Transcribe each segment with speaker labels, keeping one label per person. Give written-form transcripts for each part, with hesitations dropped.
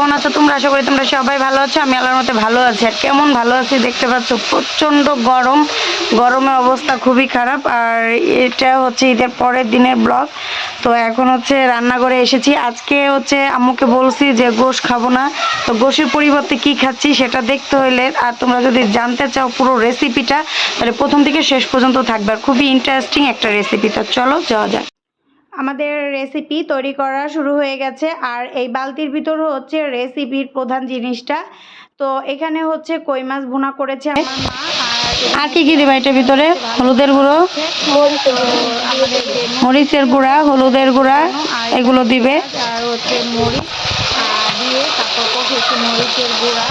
Speaker 1: কেমন আছো তোমরা? আশা করি তোমরা সবাই ভালো আছো। আমি আল্লাহর মতে ভালো আছি। আর কেমন ভালো আছি দেখতে পাচ্ছ, প্রচণ্ড গরম, গরমের অবস্থা খুবই খারাপ। আর এটা হচ্ছে ঈদের পরের দিনের ব্লগ। তো এখন হচ্ছে রান্নাঘরে এসেছি। আজকে হচ্ছে আম্মুকে বলছি যে গোশ খাবো না, তো গোশের পরিবর্তে কি খাচ্ছি সেটা দেখতে হইলে, আর তোমরা যদি জানতে চাও পুরো রেসিপিটা, তাহলে প্রথম থেকে শেষ পর্যন্ত থাকবে। আর খুবই ইন্টারেস্টিং একটা রেসিপি। তো চলো যাওয়া যাক। আমাদের রেসিপি তৈরি করা শুরু হয়ে গেছে। আর এই বালতির ভিতর হচ্ছে রেসিপির প্রধান জিনিসটা। তো এখানে হচ্ছে কই মাছ ভুনা করেছে আমার মা। আর কি কি দিবা এটার ভিতরে? হলুদের গুঁড়ো, মরিচের গুঁড়া, হলুদের গুঁড়া এগুলো দিবে। আর হচ্ছে মরিচ দিয়ে তারপর কষেছে মরিচের গুঁড়া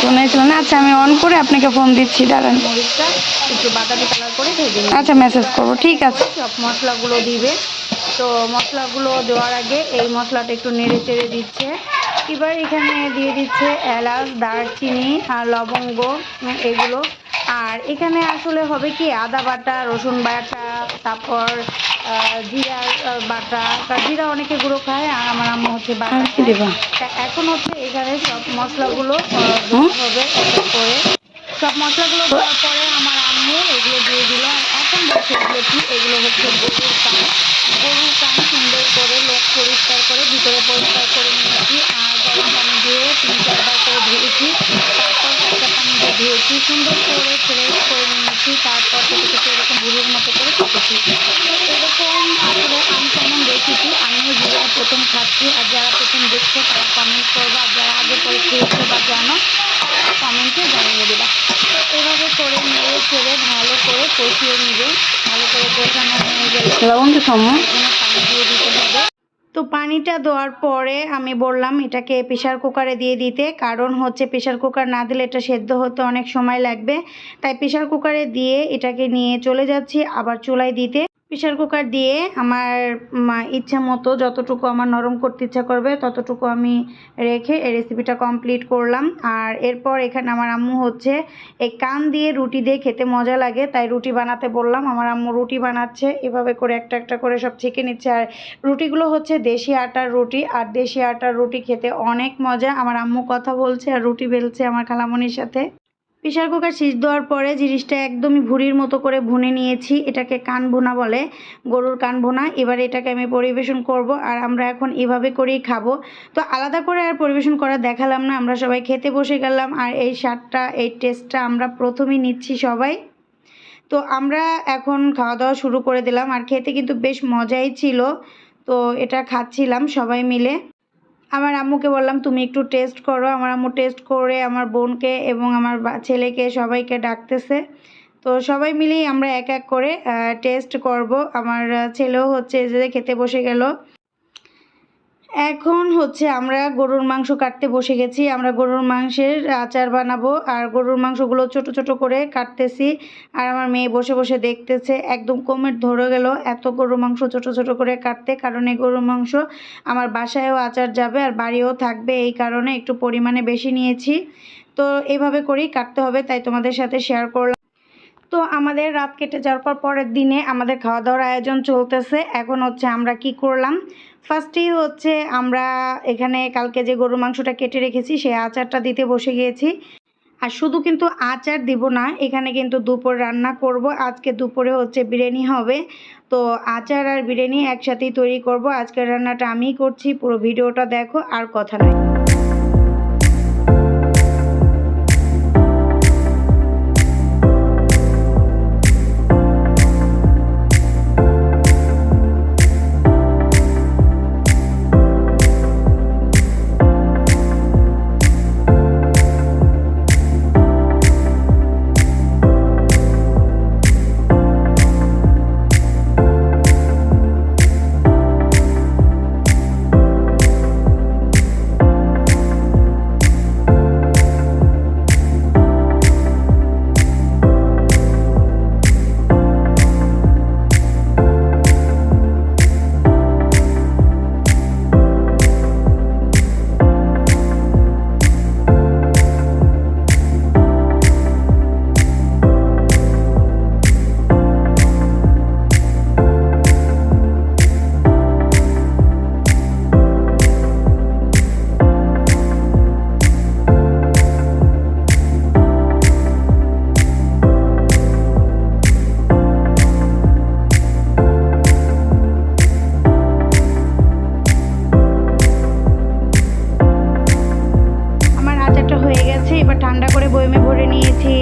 Speaker 1: শুনেছিল না। আচ্ছা আমি অন করে আপনাকে ফোন দিচ্ছি, দাঁড়ান। মরিচটা একটু বাদামি কালার করে ভেজে নিই। আচ্ছা মেসেজ করবো, ঠিক আছে। সব মশলাগুলো দিবে। তো মশলাগুলো দেওয়ার আগে এই মশলাটা একটু নেড়ে চেড়ে দিচ্ছে। এবার এখানে দিয়ে দিচ্ছে এলাচ, দারচিনি আর লবঙ্গ এগুলো। আর এখানে আসলে হবে কি, আদা বাটা, রসুন বাটা, তারপর জিরার বাটা। জিরা অনেকে গুঁড়ো খায়, আর আমার আম্মু হচ্ছে বাটা খায়। এখন হচ্ছে এখানে সব মশলাগুলো হবে এক এক করে। সব মশলাগুলো দেওয়ার পরে আমার আম্মু এগুলো দিয়ে দিল। এখন বলছে এগুলো কি, এগুলো হচ্ছে গরুর কান। গরুর কান সুন্দর করে লোক পরিষ্কার করে ভিতরে পরিষ্কার করে নিয়েছি। আর গরম পানি দিয়ে 3-4 বার করে ধুয়েছি। তারপর একটা পানি দিয়ে ধুয়েছি, সুন্দর করে ফ্রেশ করে নিয়েছি। তারপর ছোটো ছোটো এরকম ভুরুর মতো করে কেটেছি। তো এরকম আসলে আনকমন রেসিপি, আমিও জীবনে প্রথম খাচ্ছি। আর যারা প্রথম দেখছো তারা কমেন্ট করবা, আর যারা আগে পরে খেয়েছো বা জানো তারা কমেন্টে জানিয়ে দেবা। তো এভাবে করে নেড়ে ছেড়ে ভালো করে কষিয়ে নিবে। ভালো করে কষানো হয়ে গেলে পানি দিয়ে দিতে হবে। তো পানিটা দেওয়ার পরে আমি বললাম এটাকে প্রেশার কুকারে দিয়ে দিতে, কারণ হচ্ছে প্রেশার কুকার না দিলে এটা সেদ্ধ হতে অনেক সময় লাগবে। তাই প্রেশার কুকারে দিয়ে এটাকে নিয়ে চলে যাচ্ছি আবার চুলায় দিতে। প্রেশার কুকার দিয়ে আমার ইচ্ছা মতো যতটুকু আমার নরম করতে ইচ্ছা করবে ততটুকু আমি রেখে এই রেসিপিটা কমপ্লিট করলাম। আর এরপর এখানে আমার আম্মু হচ্ছে এই কান দিয়ে রুটি দিয়ে খেতে মজা লাগে, তাই রুটি বানাতে বললাম। আমার আম্মু রুটি বানাচ্ছে, এভাবে করে একটা একটা করে সব ছেঁকে নিচ্ছে। আর রুটিগুলো হচ্ছে দেশি আটার রুটি, আর দেশি আটার রুটি খেতে অনেক মজা। আমার আম্মু কথা বলছে আর রুটি বেলছে আমার খালামণির সাথে। প্রেশার কুকার সিজ দেওয়ার পরে জিনিসটা একদমই ভুড়ির মতো করে ভুনে নিয়েছি। এটাকে কান ভুনা বলে, গরুর কান ভুনা। এবার এটাকে আমি পরিবেশন করব, আর আমরা এখন এভাবে করেই খাবো। তো আলাদা করে আর পরিবেশন করা দেখালাম না, আমরা সবাই খেতে বসে গেলাম। আর এই স্বাদটা, এই টেস্টটা আমরা প্রথমেই নিচ্ছি সবাই। তো আমরা এখন খাওয়া দাওয়া শুরু করে দিলাম। আর খেতে কিন্তু বেশ মজাই ছিল। তো এটা খাচ্ছিলাম সবাই মিলে। আমার আম্মুকে বললাম তুমি একটু টেস্ট করো। আমার আম্মু টেস্ট করে আমার বোনকে এবং আমার ছেলেকে সবাইকে ডাকতেছে। তো সবাই মিলেই আমরা এক এক করে টেস্ট করব। আমার ছেলেও হচ্ছে যে খেতে বসে গেল। এখন হচ্ছে আমরা গরুর মাংস কাটতে বসে গেছি। আমরা গরুর মাংসের আচার বানাবো, আর গরুর মাংসগুলো ছোট ছোট করে কাটতেছি। আর আমার মেয়ে বসে বসে দেখতেছে। একদম কোমর ধরে গেল এত গরুর মাংস ছোট ছোট করে কাটতে, কারণ এই গরুর মাংস আমার বাসায়ও আচার যাবে আর বাড়িও থাকবে, এই কারণে একটু পরিমাণে বেশি নিয়েছি। তো এভাবে করেই কাটতে হবে, তাই তোমাদের সাথে শেয়ার করলাম। তো আমাদের রাত কেটে যাওয়ার পর পরের দিনে আমাদের খাওয়া দাওয়ার আয়োজন চলতেছে। এখন হচ্ছে আমরা কি করলাম, ফার্স্টেই হচ্ছে আমরা এখানে কালকে যে গরুর মাংসটা কেটে রেখেছি সেই আচারটা দিতে বসে গিয়েছি। আর শুধু কিন্তু আচার দিব না, এখানে কিন্তু দুপুর রান্না করব। আজকে দুপুরে হচ্ছে বিরিয়ানি হবে। তো আচার আর বিরিয়ানি একসাথেই তৈরি করব। আজকের রান্নাটা আমিই করছি, পুরো ভিডিওটা দেখো আর কথা নয়। ঠান্ডা করে বয়মে ভরে নিয়েছি।